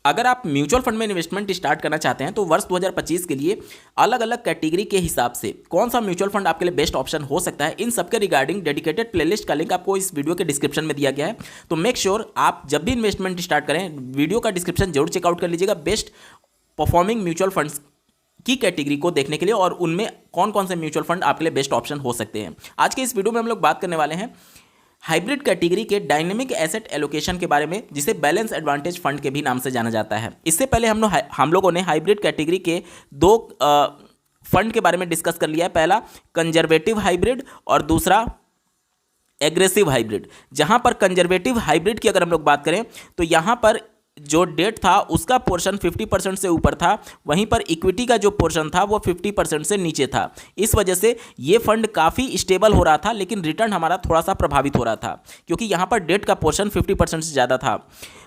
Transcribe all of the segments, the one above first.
अगर आप mutual fund में इन्वेस्टमेंट स्टार्ट करना चाहते हैं तो वर्ष 2025 के लिए अलग अलग कैटेगरी के हिसाब से कौन सा म्यूचुअल फंड आपके लिए बेस्ट ऑप्शन हो सकता है, इन सबके रिगार्डिंग डेडिकेटेड प्लेलिस्ट का लिंक आपको इस वीडियो के डिस्क्रिप्शन में दिया गया है। तो मेक श्योर आप जब भी इन्वेस्टमेंट स्टार्ट करें वीडियो का डिस्क्रिप्शन जरूर चेकआउट कर लीजिएगा बेस्ट परफॉर्मिंग म्यूचुअल फंड्स की कैटेगरी को देखने के लिए और उनमें कौन कौन से म्यूचुअल फंड आपके लिए बेस्ट ऑप्शन हो सकते हैं। आज के इस वीडियो में हम लोग बात करने वाले हैं हाइब्रिड कैटेगरी के डायनेमिक एसेट एलोकेशन के बारे में, जिसे बैलेंस एडवांटेज फंड के भी नाम से जाना जाता है। इससे पहले हम लोगों ने हाइब्रिड कैटेगरी के दो फंड के बारे में डिस्कस कर लिया है। पहला कंजर्वेटिव हाइब्रिड और दूसरा एग्रेसिव हाइब्रिड। जहां पर कंजर्वेटिव हाइब्रिड की अगर हम लोग बात करें तो यहां पर जो डेट था उसका पोर्शन 50% से ऊपर था, वहीं पर इक्विटी का जो पोर्शन था वो 50% से नीचे था। इस वजह से ये फंड काफ़ी स्टेबल हो रहा था, लेकिन रिटर्न हमारा थोड़ा सा प्रभावित हो रहा था क्योंकि यहाँ पर डेट का पोर्शन 50% से ज़्यादा था।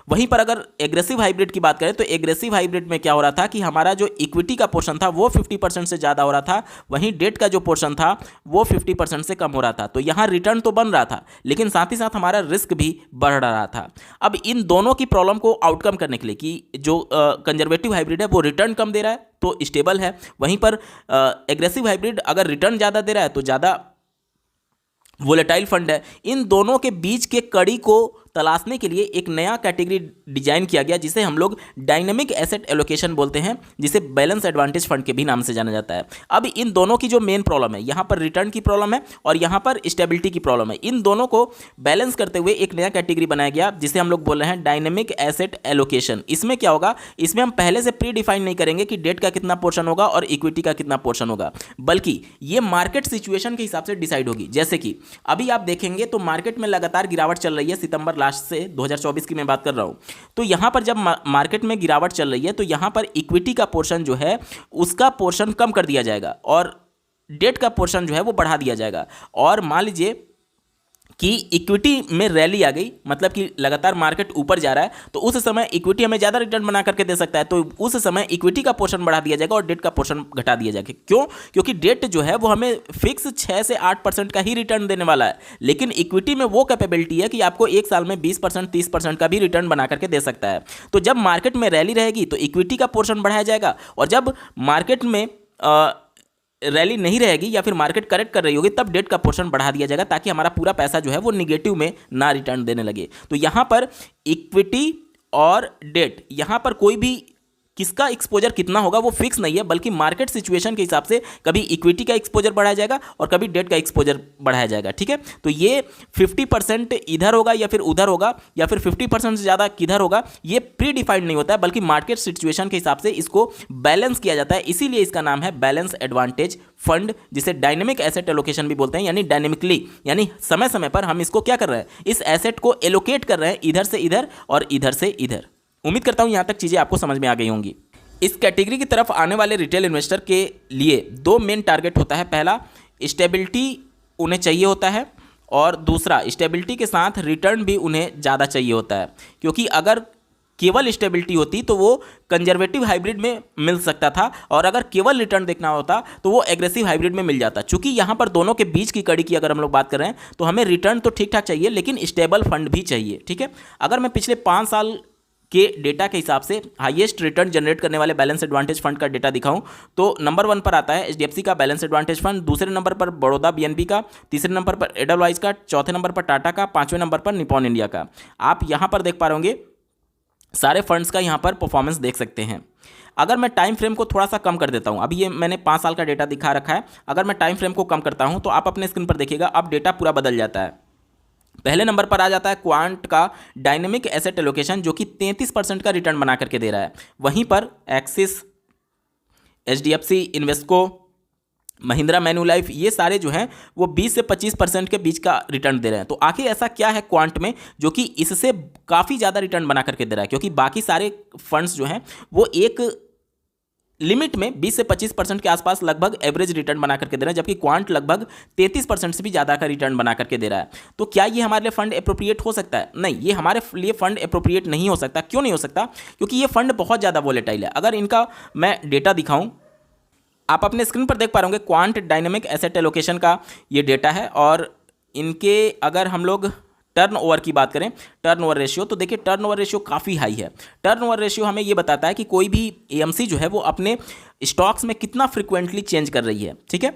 वहीं पर अगर एग्रेसिव हाइब्रिड की बात करें तो एग्रेसिव हाइब्रिड में क्या हो रहा था कि हमारा जो इक्विटी का पोर्शन था वो 50% से ज़्यादा हो रहा था, वहीं डेट का जो पोर्शन था वो 50% से कम हो रहा था। तो यहाँ रिटर्न तो बन रहा था लेकिन साथ ही साथ हमारा रिस्क भी बढ़ रहा था। अब इन दोनों की प्रॉब्लम को आउटकम करने के लिए कि जो कंजर्वेटिव हाइब्रिड है वो रिटर्न कम दे रहा है तो स्टेबल है, वहीं पर एग्रेसिव हाइब्रिड अगर रिटर्न ज़्यादा दे रहा है तो ज़्यादा वोलेटाइल फंड है। इन दोनों के बीच के कड़ी को तलाशने के लिए एक नया कैटेगरी डिजाइन किया गया जिसे हम लोग डायनेमिक एसेट एलोकेशन बोलते हैं, जिसे बैलेंस एडवांटेज फंड के भी नाम से जाना जाता है। अब इन दोनों की जो मेन प्रॉब्लम है, यहाँ पर रिटर्न की प्रॉब्लम है और यहाँ पर स्टेबिलिटी की प्रॉब्लम है। इन दोनों को बैलेंस करते हुए एक नया कैटेगरी बनाया गया जिसे हम लोग बोल रहे हैं डायनेमिक एसेट एलोकेशन। इसमें क्या होगा, इसमें हम पहले से प्री डिफाइन नहीं करेंगे कि डेट का कितना पोर्शन होगा और इक्विटी का कितना पोर्शन होगा, बल्कि ये मार्केट सिचुएशन के हिसाब से डिसाइड होगी। जैसे कि अभी आप देखेंगे तो मार्केट में लगातार गिरावट चल रही है, सितंबर लास्ट से 2024 की मैं बात कर रहा हूं। तो यहां पर जब मार्केट में गिरावट चल रही है तो यहां पर इक्विटी का पोर्शन जो है उसका पोर्शन कम कर दिया जाएगा और डेट का पोर्शन जो है वो बढ़ा दिया जाएगा। और मान लीजिए कि इक्विटी में रैली आ गई, मतलब कि लगातार मार्केट ऊपर जा रहा है, तो उस समय इक्विटी हमें ज़्यादा रिटर्न बना करके दे सकता है, तो उस समय इक्विटी का पोर्शन बढ़ा दिया जाएगा और डेट का पोर्शन घटा दिया जाएगा। क्यों? क्योंकि डेट जो है वो हमें फिक्स 6 से 8% का ही रिटर्न देने वाला है, लेकिन इक्विटी में वो कैपेबिलिटी है कि आपको एक साल में 20% 30% का भी रिटर्न बना करके दे सकता है। तो जब मार्केट में रैली रहेगी तो इक्विटी का पोर्शन बढ़ाया जाएगा और जब मार्केट में रैली नहीं रहेगी या फिर मार्केट करेक्ट कर रही होगी तब डेट का पोर्शन बढ़ा दिया जाएगा ताकि हमारा पूरा पैसा जो है वो निगेटिव में ना रिटर्न देने लगे। तो यहाँ पर इक्विटी और डेट, यहाँ पर कोई भी किसका एक्सपोजर कितना होगा वो फिक्स नहीं है, बल्कि मार्केट सिचुएशन के हिसाब से कभी इक्विटी का एक्सपोजर बढ़ाया जाएगा और कभी डेट का एक्सपोजर बढ़ाया जाएगा। ठीक है, तो ये 50% इधर होगा या फिर उधर होगा या फिर 50% से ज़्यादा किधर होगा, ये प्री डिफाइंड नहीं होता है, बल्कि मार्केट सिचुएशन के हिसाब से इसको बैलेंस किया जाता है। इसीलिए इसका नाम है बैलेंस एडवांटेज फंड, जिसे डायनेमिक एसेट एलोकेशन भी बोलते हैं। यानी डायनेमिकली, यानी समय समय पर हम इसको क्या कर रहे हैं, इस एसेट को एलोकेट कर रहे हैं इधर से इधर और इधर से इधर। उम्मीद करता हूं यहां तक चीजें आपको समझ में आ गई होंगी। इस कैटेगरी की तरफ आने वाले रिटेल इन्वेस्टर के लिए दो मेन टारगेट होता है। पहला, स्टेबिलिटी उन्हें चाहिए होता है और दूसरा, स्टेबिलिटी के साथ रिटर्न भी उन्हें ज़्यादा चाहिए होता है, क्योंकि अगर केवल स्टेबिलिटी होती तो वो कंजर्वेटिव हाइब्रिड में मिल सकता था और अगर केवल रिटर्न देखना होता तो वो एग्रेसिव हाइब्रिड में मिल जाता। चूंकि यहाँ पर दोनों के बीच की कड़ी की अगर हम लोग बात कर रहे हैं तो हमें रिटर्न तो ठीक ठाक चाहिए लेकिन स्टेबल फंड भी चाहिए। ठीक है, अगर मैं पिछले 5 साल के डेटा के हिसाब से हाईएस्ट रिटर्न जनरेट करने वाले बैलेंस एडवांटेज फंड का डेटा दिखाऊं तो नंबर 1 पर आता है एचडीएफसी का बैलेंस एडवांटेज फंड, दूसरे नंबर पर बड़ौदा बीएनबी का, तीसरे नंबर पर एडलवाइज का, चौथे नंबर पर टाटा का, पांचवें नंबर पर निपॉन इंडिया का। आप यहां पर देख पा रहे होंगे सारे फंड्स का यहाँ पर परफॉर्मेंस देख सकते हैं। अगर मैं टाइम फ्रेम को थोड़ा सा कम कर देता हूँ, अभी ये मैंने 5 साल का डेटा दिखा रखा है, अगर मैं टाइम फ्रेम को कम करता हूँ तो आप अपने स्क्रीन पर देखिएगा अब डेटा पूरा बदल जाता है। पहले नंबर पर आ जाता है क्वांट का डायनेमिक एसेट एलोकेशन जो कि 33% का रिटर्न बना करके दे रहा है। वहीं पर एक्सिस, एचडीएफसी, इन्वेस्को, महिंद्रा मैन्युलाइफ, ये सारे जो हैं वो 20 से 25% के बीच का रिटर्न दे रहे हैं। तो आखिर ऐसा क्या है क्वांट में जो कि इससे काफ़ी ज़्यादा रिटर्न बना करके दे रहा है, क्योंकि बाकी सारे फंड्स जो हैं वो एक लिमिट में 20 से 25% के आसपास लगभग एवरेज रिटर्न बना करके दे रहा है, जबकि क्वांट लगभग 33% से भी ज़्यादा का रिटर्न बना करके दे रहा है। तो क्या ये हमारे लिए फंड अप्रोप्रिएट हो सकता है? नहीं, ये हमारे लिए फंड अप्रोप्रिएट नहीं हो सकता। क्यों नहीं हो सकता? क्योंकि ये फंड बहुत ज़्यादा वोलेटाइल है। अगर इनका मैं डेटा दिखाऊं, आप अपने स्क्रीन पर देख पा रहे होंगे क्वांट डायनेमिक एसेट एलोकेशन का ये डेटा है और इनके अगर हम लोग टर्नओवर की बात करें, टर्नओवर रेशियो, तो देखिए टर्नओवर रेशियो काफ़ी हाई है। टर्नओवर रेशियो हमें ये बताता है कि कोई भी एएमसी जो है वो अपने स्टॉक्स में कितना फ्रिक्वेंटली चेंज कर रही है, ठीक है।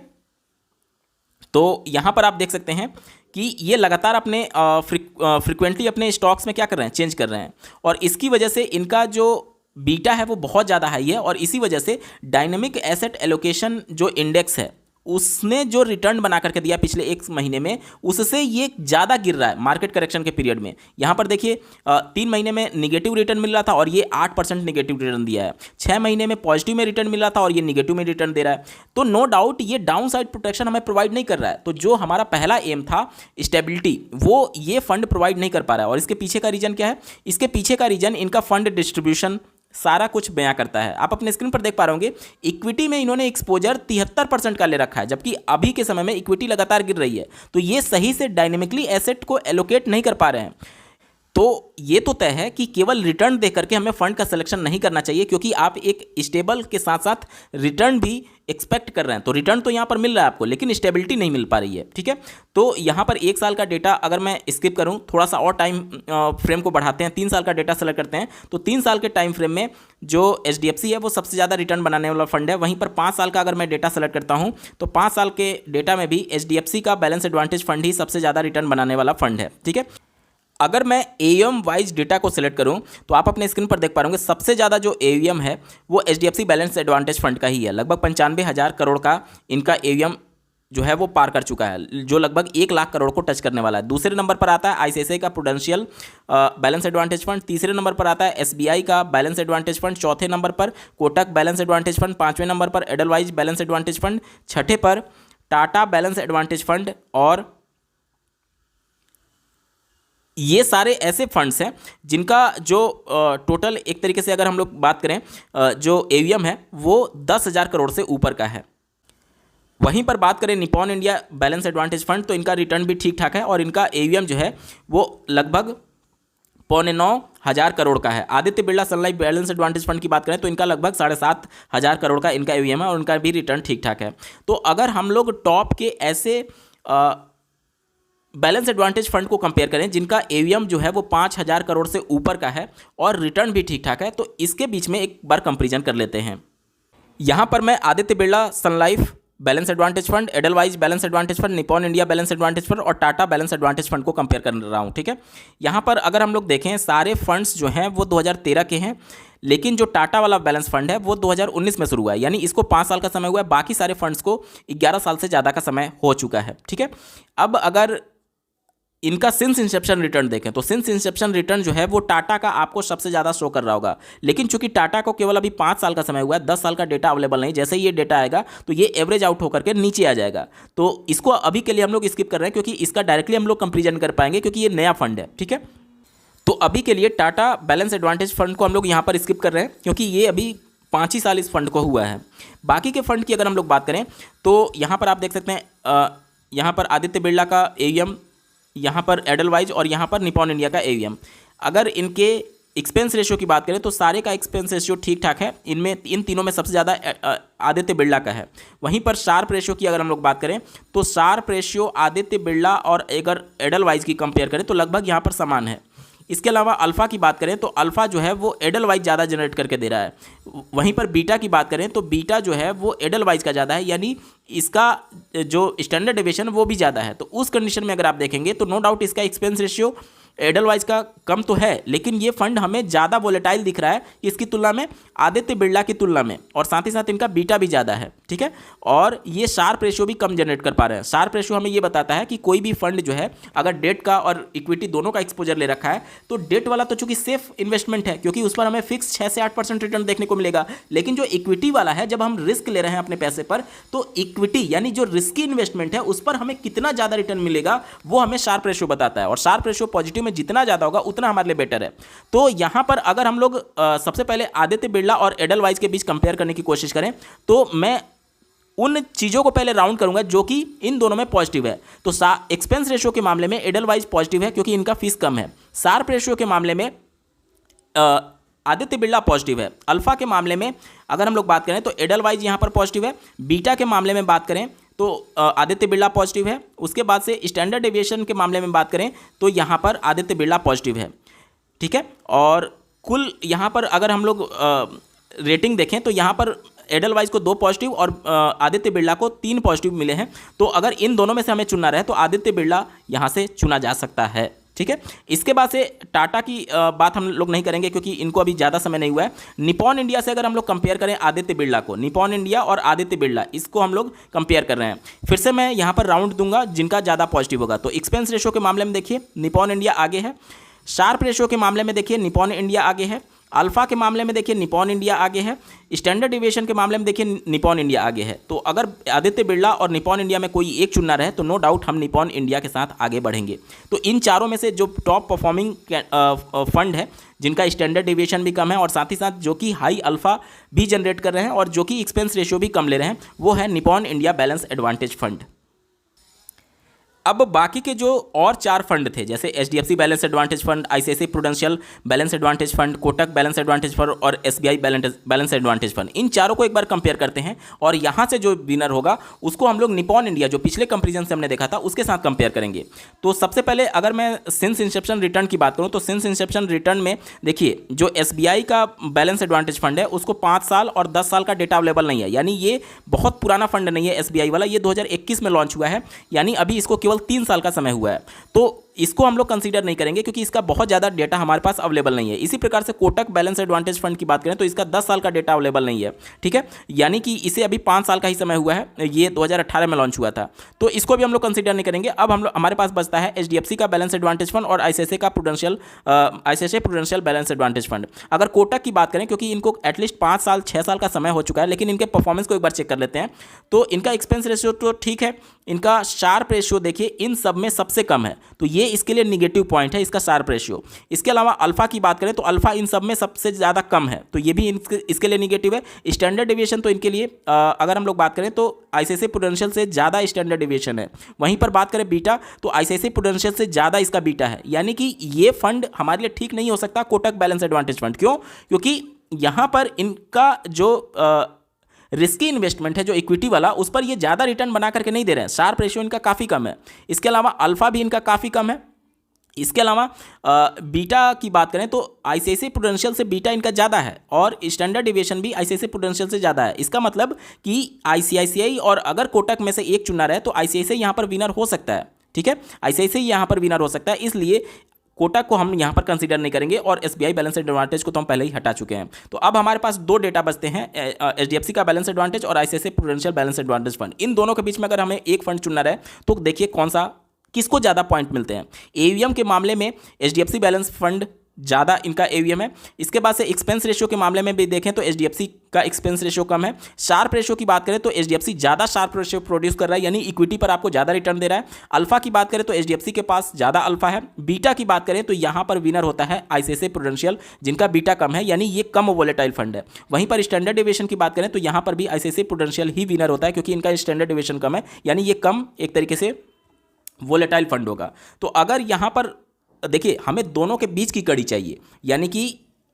तो यहाँ पर आप देख सकते हैं कि ये लगातार अपने फ्रिक्वेंटली अपने स्टॉक्स में क्या कर रहे हैं, चेंज कर रहे हैं, और इसकी वजह से इनका जो बीटा है वो बहुत ज़्यादा हाई है, और इसी वजह से डायनेमिक एसेट एलोकेशन जो इंडेक्स है उसने जो रिटर्न बना करके दिया पिछले एक महीने में, उससे ये ज़्यादा गिर रहा है मार्केट करेक्शन के पीरियड में। यहाँ पर देखिए 3 महीने में निगेटिव रिटर्न मिल रहा था और ये 8% निगेटिव रिटर्न दिया है। 6 महीने में पॉजिटिव में रिटर्न मिल रहा था और ये निगेटिव में रिटर्न दे रहा है। तो नो डाउट ये डाउन साइड प्रोटेक्शन हमें प्रोवाइड नहीं कर रहा है। तो जो हमारा पहला एम था स्टेबिलिटी, वो ये फंड प्रोवाइड नहीं कर पा रहा है। और इसके पीछे का रीजन क्या है? इसके पीछे का रीजन इनका फंड डिस्ट्रीब्यूशन सारा कुछ बयां करता है। आप अपने स्क्रीन पर देख पा रहे होंगे, इक्विटी में इन्होंने एक्सपोजर 73% का ले रखा है, जबकि अभी के समय में इक्विटी लगातार गिर रही है। तो ये सही से डायनेमिकली एसेट को एलोकेट नहीं कर पा रहे हैं। तो ये तो तय है कि केवल रिटर्न दे करके हमें फंड का सिलेक्शन नहीं करना चाहिए, क्योंकि आप एक स्टेबल के साथ साथ रिटर्न भी एक्सपेक्ट कर रहे हैं। तो रिटर्न तो यहाँ पर मिल रहा है आपको, लेकिन स्टेबिलिटी नहीं मिल पा रही है, ठीक है। तो यहाँ पर 1 साल का डेटा अगर मैं स्किप करूँ, थोड़ा सा और टाइम फ्रेम को बढ़ाते हैं, 3 साल का डेटा सेलेक्ट करते हैं, तो 3 साल के टाइम फ्रेम में जो HDFC है वो सबसे ज़्यादा रिटर्न बनाने वाला फंड है। वहीं पर 5 साल का अगर मैं डेटा सेलेक्ट करता हूँ, तो 5 साल के डेटा में भी HDFC का बैलेंस एडवांटेज फंड ही सबसे ज़्यादा रिटर्न बनाने वाला फंड है, ठीक है। अगर मैं AUM वाइज डेटा को सिलेक्ट करूं, तो आप अपने स्क्रीन पर देख पा रहे होंगे सबसे ज़्यादा जो AUM है वो HDFC बैलेंस एडवांटेज फंड का ही है। लगभग 95,000 करोड़ का इनका AUM जो है वो पार कर चुका है, जो लगभग 1 लाख करोड़ को टच करने वाला है। दूसरे नंबर पर आता है ICICI का प्रूडेंशियल बैलेंस एडवांटेज फंड, तीसरे नंबर पर आता है SBI का बैलेंस एडवांटेज फंड, चौथे नंबर पर कोटक बैलेंस एडवांटेज फंड, 5वें नंबर पर एडलवाइज बैलेंस एडवांटेज फंड, छठे पर टाटा बैलेंस एडवांटेज फंड। और ये सारे ऐसे फंड्स हैं जिनका जो टोटल एक तरीके से अगर हम लोग बात करें जो AUM है वो 10,000 करोड़ से ऊपर का है। वहीं पर बात करें Nippon India balance advantage fund, तो इनका रिटर्न भी ठीक ठाक है और इनका AUM जो है वो लगभग 8,900 करोड़ का है। Aditya Birla Sun Life balance advantage fund की बात करें तो इनका लगभग 7,500 करोड़ का इनका AUM है और उनका भी रिटर्न ठीक ठाक है। तो अगर हम लोग टॉप के ऐसे बैलेंस एडवांटेज फंड को कंपेयर करें जिनका AUM जो है वो 5,000 करोड़ से ऊपर का है और रिटर्न भी ठीक ठाक है, तो इसके बीच में एक बार कंपैरिजन कर लेते हैं। यहाँ पर मैं Aditya Birla Sun Life balance advantage fund, Edelweiss balance advantage fund, Nippon India balance advantage fund और टाटा बैलेंस एडवांटेज फंड को कंपेयर कर रहा हूँ, ठीक है। यहाँ पर अगर हम लोग देखें सारे फंड्स जो हैं वो 2013 के हैं, लेकिन जो टाटा वाला बैलेंस फंड है वो 2019 में शुरू हुआ है, यानी इसको 5 साल का समय हुआ है। बाकी सारे फंड्स को 11 साल से ज़्यादा का समय हो चुका है, ठीक है। अब अगर इनका सिंस इंसेप्शन रिटर्न देखें तो सिंस इंसेप्शन रिटर्न जो है वो टाटा का आपको सबसे ज़्यादा शो कर रहा होगा, लेकिन चूंकि टाटा को केवल अभी 5 साल का समय हुआ है, 10 साल का डेटा अवेलेबल नहीं। जैसे ही ये डेटा आएगा तो ये एवरेज आउट होकर के नीचे आ जाएगा। तो इसको अभी के लिए हम लोग स्किप कर रहे हैं, क्योंकि इसका डायरेक्टली हम लोग कंपेरिजन कर पाएंगे, क्योंकि ये नया फंड है, ठीक है। तो अभी के लिए टाटा बैलेंस एडवांटेज फंड को हम लोग यहाँ पर स्किप कर रहे हैं, क्योंकि ये अभी 5 ही साल इस फंड को हुआ है। बाकी के फंड की अगर हम लोग बात करें तो यहाँ पर आप देख सकते हैं, यहाँ पर आदित्य बिरला का AUM, यहाँ पर एडलवाइज और यहाँ पर निपॉन इंडिया का AUM। अगर इनके एक्सपेंस रेशियो की बात करें तो सारे का एक्सपेंस रेशियो ठीक ठाक है। इनमें इन तीनों में सबसे ज़्यादा आदित्य बिरला का है। वहीं पर शार्प रेशियो की अगर हम लोग बात करें तो शार्प रेशियो आदित्य बिरला और अगर एडलवाइज की कंपेयर करें तो लगभग यहाँ पर समान है। इसके अलावा अल्फ़ा की बात करें तो अल्फ़ा जो है वो एडलवाइज ज़्यादा जनरेट करके दे रहा है। वहीं पर बीटा की बात करें तो बीटा जो है वो एडलवाइज का ज़्यादा है, यानी इसका जो स्टैंडर्ड डेविएशन वो भी ज़्यादा है। तो उस कंडीशन में अगर आप देखेंगे तो नो डाउट इसका एक्सपेंस रेशियो एडलवाइज का कम तो है, लेकिन ये फंड हमें ज़्यादा वोलेटाइल दिख रहा है इसकी तुलना में, आदित्य बिरला की तुलना में, और साथ ही साथ इनका बीटा भी ज़्यादा है, ठीक है। और ये शार्प रेशियो भी कम जनरेट कर पा रहे हैं। शार्प रेशियो हमें ये बताता है कि कोई भी फंड जो है अगर डेट का और इक्विटी दोनों का एक्सपोजर ले रखा है तो डेट वाला तो चूंकि सेफ इन्वेस्टमेंट है, क्योंकि उस पर हमें फिक्स 6 से 8% रिटर्न देखने को मिलेगा। लेकिन जो इक्विटी वाला है, जब हम रिस्क ले रहे हैं अपने पैसे पर, तो इक्विटी यानी जो रिस्की इन्वेस्टमेंट है उस पर हमें कितना ज़्यादा रिटर्न मिलेगा वो हमें शार्प रेशियो बताता है। और शार्प रेशियो पॉजिटिव में जितना ज़्यादा होगा उतना हमारे लिए बेटर है। तो यहां पर अगर हम लोग सबसे पहले आदित्य बिरला और एडलवाइज के बीच कंपेयर करने की कोशिश करें तो मैं उन चीज़ों को पहले राउंड करूंगा जो कि इन दोनों में पॉजिटिव है। तो एक्सपेंस रेशियो के मामले में एडलवाइज पॉजिटिव है क्योंकि इनका फीस कम है। शार्प रेशियो के मामले में आदित्य बिरला पॉजिटिव है। अल्फा के मामले में अगर हम लोग बात करें तो एडलवाइज यहाँ पर पॉजिटिव है। बीटा के मामले में बात करें तो आदित्य बिरला पॉजिटिव है। उसके बाद से स्टैंडर्ड डेविएशन के मामले में बात करें तो यहाँ पर आदित्य बिरला पॉजिटिव है, ठीक है। और कुल यहाँ पर अगर हम लोग रेटिंग देखें तो यहाँ पर एडलवाइज को 2 पॉजिटिव और आदित्य बिरला को 3 पॉजिटिव मिले हैं। तो अगर इन दोनों में से हमें चुनना रहे तो आदित्य बिरला यहाँ से चुना जा सकता है, ठीक है। इसके बाद से टाटा की बात हम लोग नहीं करेंगे क्योंकि इनको अभी ज़्यादा समय नहीं हुआ है। निपॉन इंडिया से अगर हम लोग कंपेयर करें आदित्य बिरला को, निपॉन इंडिया और आदित्य बिरला इसको हम लोग कंपेयर कर रहे हैं। फिर से मैं यहाँ पर राउंड दूंगा जिनका ज़्यादा पॉजिटिव होगा। तो एक्सपेंस रेशो के मामले में देखिए निपॉन इंडिया आगे है, शार्प रेशो के मामले में देखिए निपॉन इंडिया आगे है, अल्फा के मामले में देखिए निपॉन इंडिया आगे है, स्टैंडर्ड डेविएशन के मामले में देखिए निपॉन इंडिया आगे है। तो अगर आदित्य बिरला और निपॉन इंडिया में कोई एक चुनना रहे तो नो डाउट हम निपॉन इंडिया के साथ आगे बढ़ेंगे। तो इन चारों में से जो टॉप परफॉर्मिंग फंड है जिनका स्टैंडर्ड डेविएशन भी कम है और साथ ही साथ जो कि हाई अल्फा भी जनरेट कर रहे हैं और जो कि एक्सपेंस रेशियो भी कम ले रहे हैं, वो है Nippon India balance advantage fund. अब बाकी के जो और 4 फंड थे जैसे HDFC balance advantage fund, ICICI Prudential balance advantage fund, Kotak balance advantage fund और एसबीआई बैलेंस एडवांटेज फंड, इन चारों को एक बार कंपेयर करते हैं और यहाँ से जो विनर होगा उसको हम लोग निपॉन इंडिया जो पिछले कंपेरिजन से हमने देखा था उसके साथ कंपेयर करेंगे। तो सबसे पहले अगर मैं सिंस इंसेप्शन रिटर्न की बात करूँ तो सिंस इंसेप्शन रिटर्न में देखिए जो एसबीआई का बैलेंस एडवांटेज फंड है उसको 5 साल और 10 साल का डेटा अवेलेबल नहीं है, यानी ये बहुत पुराना फंड नहीं है एसबीआई वाला, ये 2021 में लॉन्च हुआ है, यानी अभी इसको केवल 3 साल का समय हुआ है। तो इसको हम लोग कंसीडर नहीं करेंगे क्योंकि इसका बहुत ज़्यादा डेटा हमारे पास अवेलेबल नहीं है। इसी प्रकार से कोटक बैलेंस एडवांटेज फंड की बात करें तो इसका 10 साल का डेटा अवेलेबल नहीं है, ठीक है, यानी कि इसे अभी 5 साल का ही समय हुआ है, ये 2018 में लॉन्च हुआ था, तो इसको भी हम लोग कंसीडर नहीं करेंगे। अब हमारे पास बचता है एचडीएफसी का बैलेंस एडवांटेज फंड और ICICI Prudential balance advantage fund. अगर कोटक की बात करें क्योंकि इनको एटलीस्ट 5 साल 6 साल का समय हो चुका है, लेकिन इनके परफॉर्मेंस को एक बार चेक कर लेते हैं तो इनका एक्सपेंस रेशियो तो ठीक है, इनका शार्प रेशियो देखिए इन सब में सबसे कम है, तो ये इसके लिए निगेटिव पॉइंट है इसका शार्प रेशियो। इसके अलावा अल्फा की बात करें तो अल्फा इन सब में सबसे ज़्यादा कम है, तो ये भी इसके लिए निगेटिव है। स्टैंडर्ड डेविएशन तो इनके लिए अगर हम लोग बात करें तो आईसीआईसीआई प्रूडेंशियल से ज़्यादा स्टैंडर्ड डेविएशन है। वहीं पर बात करें बीटा तो आईसीआईसीआई प्रूडेंशियल से ज़्यादा इसका बीटा है, यानी कि ये फंड हमारे लिए ठीक नहीं हो सकता कोटक बैलेंस एडवांटेज फंड। क्यों? क्योंकि यहाँ पर इनका जो रिस्की इन्वेस्टमेंट है जो इक्विटी वाला उस पर ये ज़्यादा रिटर्न बना करके नहीं दे रहे हैं, शार्प रेशियो इनका काफ़ी कम है। इसके अलावा अल्फा भी इनका काफ़ी कम है। इसके अलावा बीटा की बात करें तो आईसीआईसीआई प्रूडेंशियल से बीटा इनका ज़्यादा है और स्टैंडर्ड डेविएशन भी आईसीआईसीआई प्रूडेंशियल से ज़्यादा है। इसका मतलब कि आईसीआईसीआई और अगर कोटक में से एक चुना रहे तो आईसीआईसीआई यहाँ पर विनर हो सकता है, ठीक है, आईसीआईसीआई यहाँ पर विनर हो सकता है, इसलिए कोटक को हम यहाँ पर कंसीडर नहीं करेंगे और एसबीआई बैलेंस एडवांटेज को तो हम पहले ही हटा चुके हैं। तो अब हमारे पास 2 डेटा बचते हैं, एचडीएफसी का बैलेंस एडवांटेज और ICICI Prudential balance advantage fund. इन दोनों के बीच में अगर हमें एक फंड चुनना रहे तो देखिए कौन सा किसको ज़्यादा पॉइंट मिलते हैं। एवीएम के मामले में एचडीएफसी बैलेंस फंड ज़्यादा इनका एवीएम है। इसके बाद से एक्सपेंस रेशियो के मामले में भी देखें तो एचडीएफसी का एक्सपेंस रेशियो कम है। शार्प रेशियो की बात करें तो एचडीएफसी ज़्यादा शार्प रेशियो प्रोड्यूस कर रहा है, यानी इक्विटी पर आपको ज़्यादा रिटर्न दे रहा है। अल्फा की बात करें तो एचडीएफसी के पास ज़्यादा अल्फा है। बीटा की बात करें तो यहाँ पर विनर होता है आईसीआईसीआई प्रूडेंशियल जिनका बीटा कम है, यानी ये कम वोलेटाइल फंड है। वहीं पर स्टैंडर्ड डेविएशन की बात करें तो यहाँ पर भी आईसीआईसीआई प्रूडेंशियल ही विनर होता है क्योंकि इनका स्टैंडर्ड डेविएशन कम है, यानी ये कम एक तरीके से वोलेटाइल फंड होगा। तो अगर यहाँ पर देखिए हमें दोनों के बीच की कड़ी चाहिए, यानी कि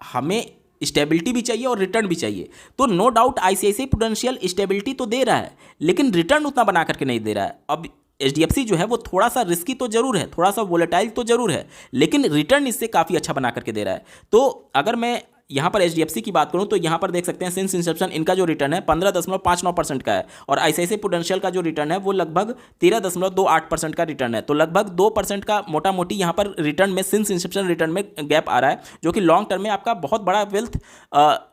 हमें स्टेबिलिटी भी चाहिए और रिटर्न भी चाहिए। तो no doubt ICICI Prudential stability तो दे रहा है लेकिन रिटर्न उतना बना करके नहीं दे रहा है। अब एचडीएफसी जो है वो थोड़ा सा रिस्की तो जरूर है, थोड़ा सा वोलेटाइल तो जरूर है, लेकिन रिटर्न इससे काफ़ी अच्छा बना करके दे रहा है। तो अगर मैं यहाँ पर एचडीएफसी की बात करूँ तो यहाँ पर देख सकते हैं सिंस इंसेप्शन इनका जो रिटर्न है 15.59% का है और आईसीआईसीआई प्रूडेंशियल का जो रिटर्न है वो लगभग 13.28% का रिटर्न है। तो लगभग 2% का मोटा मोटी यहाँ पर रिटर्न में सिंस इंसेप्शन रिटर्न में गैप आ रहा है, जो कि लॉन्ग टर्म में आपका बहुत बड़ा वेल्थ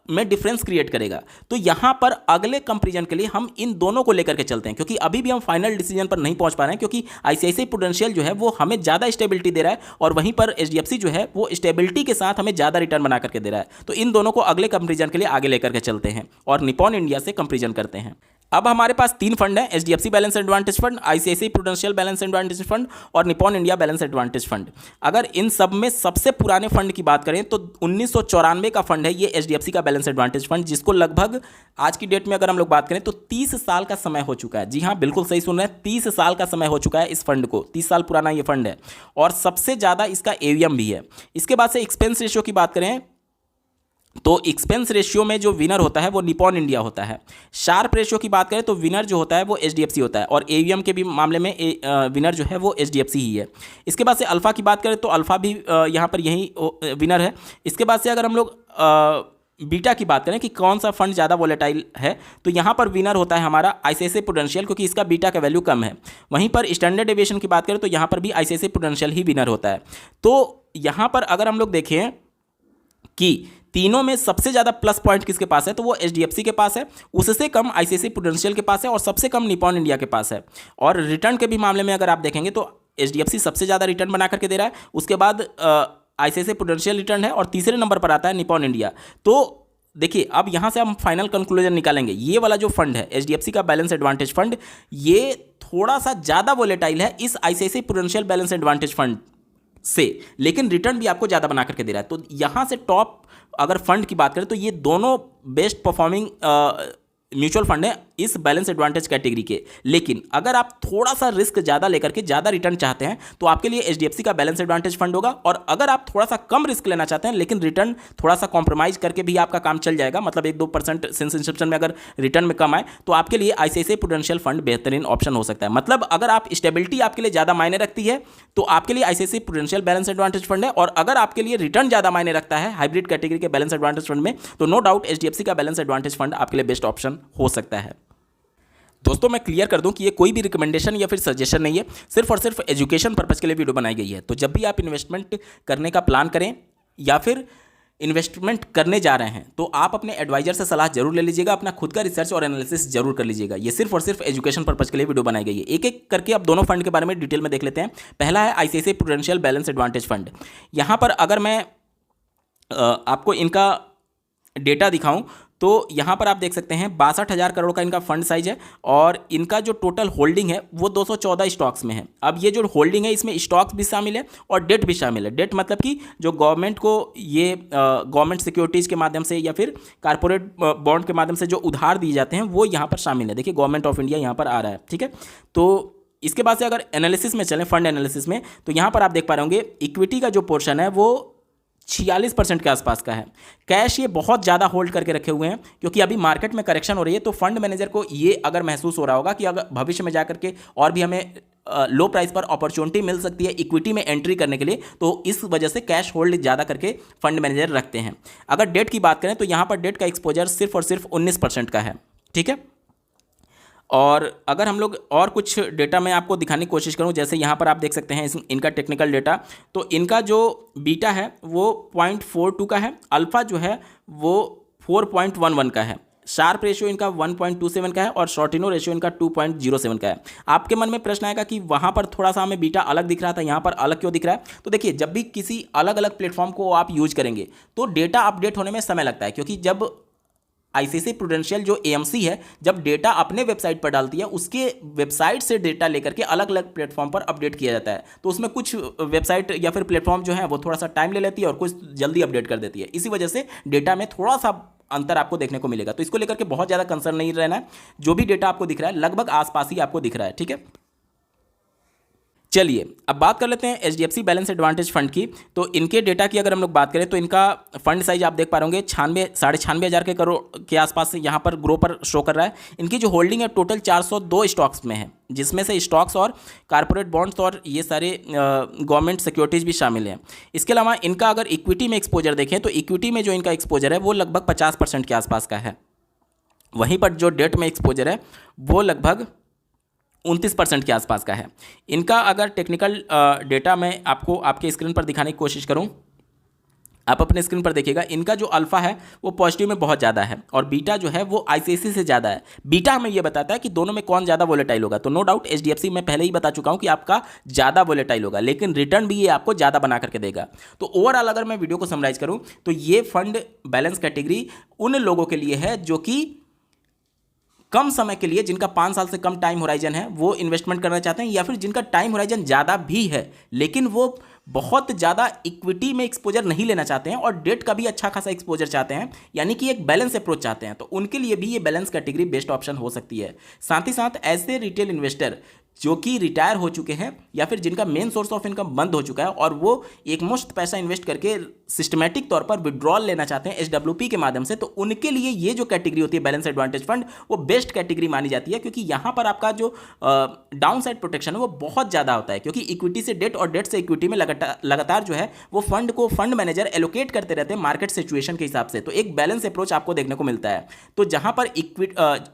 में डिफरेंस क्रिएट करेगा। तो यहाँ पर अगले कंपेरिजन के लिए हम इन दोनों को लेकर के चलते हैं, क्योंकि अभी भी हम फाइनल डिसीजन पर नहीं पहुँच पा रहे हैं, क्योंकि आईसीआईसीआई प्रूडेंशियल जो है वो हमें ज़्यादा स्टेबिलिटी दे रहा है और वहीं पर एचडीएफसी जो है वो स्टेबिलिटी के साथ हमें ज़्यादा रिटर्न बना करके दे रहा है। तो इन दोनों को अगले कंपेरिजन के लिए आगे लेकर के चलते हैं और निपॉन इंडिया से कंपेरिजन करते हैं। अब हमारे पास 3 फंड हैं, HDFC balance advantage fund, ICICI Prudential balance advantage fund और Nippon India balance advantage fund. अगर इन सब में सबसे पुराने फंड की बात करें तो 1994 का फंड है ये एचडीएफसी का बैलेंस एडवांटेज फंड, जिसको लगभग आज की डेट में अगर हम लोग बात करें तो 30 साल का समय हो चुका है। जी हाँ, बिल्कुल सही सुन रहे हैं, 30 साल का समय हो चुका है इस फंड को, 30 साल पुराना ये फंड है और सबसे ज़्यादा इसका एवीएम भी है। इसके बाद से एक्सपेंस रेशियो की बात करें तो एक्सपेंस रेशियो में जो विनर होता है वो निपॉन इंडिया होता है। शार्प रेशियो की बात करें तो विनर जो होता है वो एचडीएफसी होता है, और एवीएम के भी मामले में विनर जो है वो एचडीएफसी ही है। इसके बाद से अल्फा की बात करें तो अल्फा भी यहाँ पर यही विनर है। इसके बाद से अगर हम लोग बीटा की बात करें कि कौन सा फंड ज़्यादा वोलेटाइल है, तो यहाँ पर विनर होता है हमारा आईसीआईसीआई प्रूडेंशियल, क्योंकि इसका बीटा का वैल्यू कम है। वहीं पर स्टैंडर्ड एविएशन की बात करें तो यहाँ पर भी आईसीआईसीआई प्रूडेंशियल ही विनर होता है। तो यहाँ पर अगर हम लोग देखें कि तीनों में सबसे ज़्यादा प्लस पॉइंट किसके पास है, तो वो एचडीएफसी के पास है, उससे कम आईसीआईसीआई प्रूडेंशियल के पास है, और सबसे कम निपॉन इंडिया के पास है। और रिटर्न के भी मामले में अगर आप देखेंगे तो एचडीएफसी सबसे ज़्यादा रिटर्न बना करके दे रहा है, उसके बाद आईसीआईसीआई प्रूडेंशियल रिटर्न है, और तीसरे नंबर पर आता है निपॉन इंडिया। तो देखिए अब यहाँ से हम फाइनल कंक्लूजन निकालेंगे, ये वाला जो फंड है एचडीएफसी का बैलेंस एडवांटेज फंड, ये थोड़ा सा ज़्यादा वोलेटाइल है इस ICICI Prudential balance advantage fund से, लेकिन रिटर्न भी आपको ज़्यादा बना करके दे रहा है। तो यहाँ से टॉप अगर फंड की बात करें तो ये दोनों बेस्ट परफॉर्मिंग म्यूचुअल फंड है इस बैलेंस एडवांटेज कैटेगरी के। लेकिन अगर आप थोड़ा सा रिस्क ज़्यादा लेकर के ज़्यादा रिटर्न चाहते हैं तो आपके लिए एचडीएफसी का बैलेंस एडवांटेज फंड होगा, और अगर आप थोड़ा सा कम रिस्क लेना चाहते हैं लेकिन रिटर्न थोड़ा सा कॉम्प्रोमाइज़ करके भी आपका काम चल जाएगा, मतलब 1-2% सिंस इंसेप्शन में अगर रिटर्न में कम आए तो आपके लिए आईसीआईसीआई प्रूडेंशियल फंड बेहतरीन ऑप्शन हो सकता है। मतलब अगर आप स्टेबिलिटी आपके लिए ज़्यादा मायने रखती है तो आपके लिए ICICI Prudential balance advantage fund है, और अगर आपके लिए रिटर्न ज़्यादा मायने रखता है हाइब्रिड कैटेगरी के बैलेंस एडवांटेज फंड में, तो नो डाउट एचडीएफसी का बैलेंस एडवांटेज फंड आपके लिए बेस्ट ऑप्शन हो सकता है। दोस्तों मैं क्लियर कर दूं कि ये कोई भी रिकमेंडेशन या फिर सजेशन नहीं है, सिर्फ और सिर्फ एजुकेशन पर्पज़ के लिए वीडियो बनाई गई है। तो जब भी आप इन्वेस्टमेंट करने का प्लान करें या फिर इन्वेस्टमेंट करने जा रहे हैं तो आप अपने एडवाइजर से सलाह जरूर ले लीजिएगा, अपना खुद का रिसर्च और एनालिसिस जरूर कर लीजिएगा। ये सिर्फ और सिर्फ एजुकेशन पर्पज़ के लिए वीडियो बनाई गई है। एक एक करके अब दोनों फंड के बारे में डिटेल में देख लेते हैं। पहला है ICICI Prudential balance advantage fund. यहाँ पर अगर मैं आपको इनका डेटा दिखाऊं तो यहाँ पर आप देख सकते हैं 62,000 करोड़ का इनका फंड साइज है, और इनका जो टोटल होल्डिंग है वो 214 स्टॉक्स में है। अब ये जो होल्डिंग है इसमें स्टॉक्स भी शामिल है और डेट भी शामिल है। डेट मतलब कि जो गवर्नमेंट को ये गवर्नमेंट सिक्योरिटीज़ के माध्यम से या फिर कारपोरेट बॉन्ड के माध्यम से जो उधार दिए जाते हैं वो यहाँ पर शामिल है। देखिए गवर्नमेंट ऑफ इंडिया यहाँ पर आ रहा है, ठीक है। तो इसके बाद से अगर एनालिसिस में चलें, फंड एनालिसिस में, तो यहाँ पर आप देख पा रहे होंगे इक्विटी का जो पोर्शन है वो 46% के आसपास का है। कैश ये बहुत ज़्यादा होल्ड करके रखे हुए हैं, क्योंकि अभी मार्केट में करेक्शन हो रही है। तो फंड मैनेजर को ये अगर महसूस हो रहा होगा कि अगर भविष्य में जाकर के और भी हमें लो प्राइस पर अपॉर्चुनिटी मिल सकती है इक्विटी में एंट्री करने के लिए, तो इस वजह से कैश होल्ड ज़्यादा करके फंड मैनेजर रखते हैं। अगर डेट की बात करें तो यहाँ पर डेट का एक्सपोजर सिर्फ और सिर्फ 19% का है, ठीक है। और अगर हम लोग और कुछ डेटा मैं आपको दिखाने की कोशिश करूं, जैसे यहाँ पर आप देख सकते हैं इनका टेक्निकल डेटा, तो इनका जो बीटा है वो 0.42 का है, अल्फ़ा जो है वो 4.11 का है, शार्प रेशियो इनका 1.27 का है, और शॉर्टिनो रेशियो इनका 2.07 का है। आपके मन में प्रश्न आएगा कि वहाँ पर थोड़ा सा हमें बीटा अलग दिख रहा था, यहाँ पर अलग क्यों दिख रहा है? तो देखिए जब भी किसी अलग अलग प्लेटफॉर्म को आप यूज करेंगे तो डेटा अपडेट होने में समय लगता है, क्योंकि जब आईसीआईसीआई प्रूडेंशियल जो एएमसी है जब डेटा अपने वेबसाइट पर डालती है उसके वेबसाइट से डेटा लेकर के अलग अलग प्लेटफॉर्म पर अपडेट किया जाता है। तो उसमें कुछ वेबसाइट या फिर प्लेटफॉर्म जो है वो थोड़ा सा टाइम ले लेती है और कुछ जल्दी अपडेट कर देती है। इसी वजह से डेटा में थोड़ा सा अंतर आपको देखने को मिलेगा। तो इसको लेकर के बहुत ज़्यादा कंसर्न नहीं रहना है, जो भी डेटा आपको दिख रहा है लगभग आसपास ही आपको दिख रहा है, ठीक है। चलिए अब बात कर लेते हैं एचडीएफसी बैलेंस एडवांटेज फंड की। तो इनके डेटा की अगर हम लोग बात करें तो इनका फंड साइज आप देख पा रहे होंगे 96,500 के करोड़ के आसपास से यहाँ पर ग्रो पर शो कर रहा है। इनकी जो होल्डिंग है टोटल 402 स्टॉक्स में है, जिसमें से स्टॉक्स और कारपोरेट बॉन्ड्स और ये सारे गवर्नमेंट सिक्योरिटीज़ भी शामिल हैं। इसके अलावा इनका अगर इक्विटी में एक्सपोजर देखें तो इक्विटी में जो इनका एक्सपोजर है वो लगभग 50% के आसपास का है। वहीं पर जो डेट में एक्सपोजर है वो लगभग 29% के आसपास का है। इनका अगर टेक्निकल डेटा मैं आपको आपके स्क्रीन पर दिखाने की कोशिश करूं, आप अपने स्क्रीन पर देखिएगा, इनका जो अल्फा है वो पॉजिटिव में बहुत ज़्यादा है और बीटा जो है वो आईसीआईसीआई से ज़्यादा है। बीटा हमें ये बताता है कि दोनों में कौन ज़्यादा वोलेटाइल होगा। तो नो डाउट एचडीएफसी मैं पहले ही बता चुका हूँ कि आपका ज़्यादा वोलेटाइल होगा, लेकिन रिटर्न भी ये आपको ज़्यादा बना करके देगा। तो ओवरऑल अगर मैं वीडियो को समराइज करूँ तो ये फंड बैलेंस कैटेगरी उन लोगों के लिए है जो कि कम समय के लिए, जिनका 5 साल से कम टाइम होराइजन है, वो इन्वेस्टमेंट करना चाहते हैं, या फिर जिनका टाइम होराइजन ज़्यादा भी है लेकिन वो बहुत ज़्यादा इक्विटी में एक्सपोजर नहीं लेना चाहते हैं और डेट का भी अच्छा खासा एक्सपोजर चाहते हैं, यानी कि एक बैलेंस अप्रोच चाहते हैं। तो उनके लिए भी ये बैलेंस कैटेगरी बेस्ट ऑप्शन हो सकती है। साथ ही साथ ऐसे रिटेल इन्वेस्टर जो कि रिटायर हो चुके हैं या फिर जिनका मेन सोर्स ऑफ इनकम बंद हो चुका है और वो एक मुश्त पैसा इन्वेस्ट करके सिस्टमैटिक तौर पर विड्रॉल लेना चाहते हैं एसडब्ल्यूपी के माध्यम से, तो उनके लिए ये जो कैटेगरी होती है बैलेंस एडवांटेज फंड, वो बेस्ट कैटेगरी मानी जाती है, क्योंकि यहाँ पर आपका जो डाउन साइड प्रोटेक्शन है वो बहुत ज़्यादा होता है, क्योंकि इक्विटी से डेट और डेट से इक्विटी में लगातार जो है वो फंड को फंड मैनेजर एलोकेट करते रहते हैं मार्केट सिचुएशन के हिसाब से। तो एक बैलेंस अप्रोच आपको देखने को मिलता है। तो जहाँ पर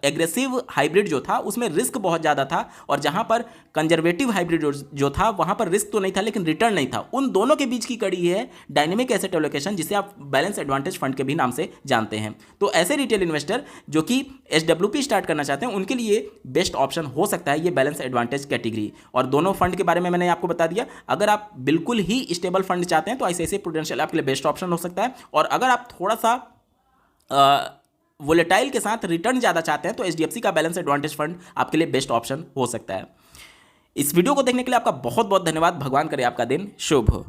एग्रेसिव हाइब्रिड जो था उसमें रिस्क बहुत ज़्यादा था, और जहाँ पर कंजर्वेटिव हाइब्रिड जो था वहाँ पर रिस्क तो नहीं था लेकिन रिटर्न नहीं था। उन दोनों के बीच की कड़ी है डायनेमिक एसेट एलोकेशन, जिसे आप बैलेंस एडवांटेज फंड के भी नाम से जानते हैं। तो ऐसे रिटेल इन्वेस्टर जो कि एसडब्ल्यूपी स्टार्ट करना चाहते हैं उनके लिए बेस्ट ऑप्शन हो सकता है ये बैलेंस एडवांटेज कैटेगरी। और दोनों फंड के बारे में मैंने आपको बता दिया। अगर आप बिल्कुल ही स्टेबल फंड चाहते हैं तो ऐसे प्रूडेंशियल आपके लिए बेस्ट ऑप्शन हो सकता है, और अगर आप थोड़ा सा वोलेटाइल के साथ रिटर्न ज़्यादा चाहते हैं तो एचडीएफसी का बैलेंस एडवांटेज फंड आपके लिए बेस्ट ऑप्शन हो सकता है। इस वीडियो को देखने के लिए आपका बहुत बहुत धन्यवाद। भगवान करे आपका दिन शुभ हो।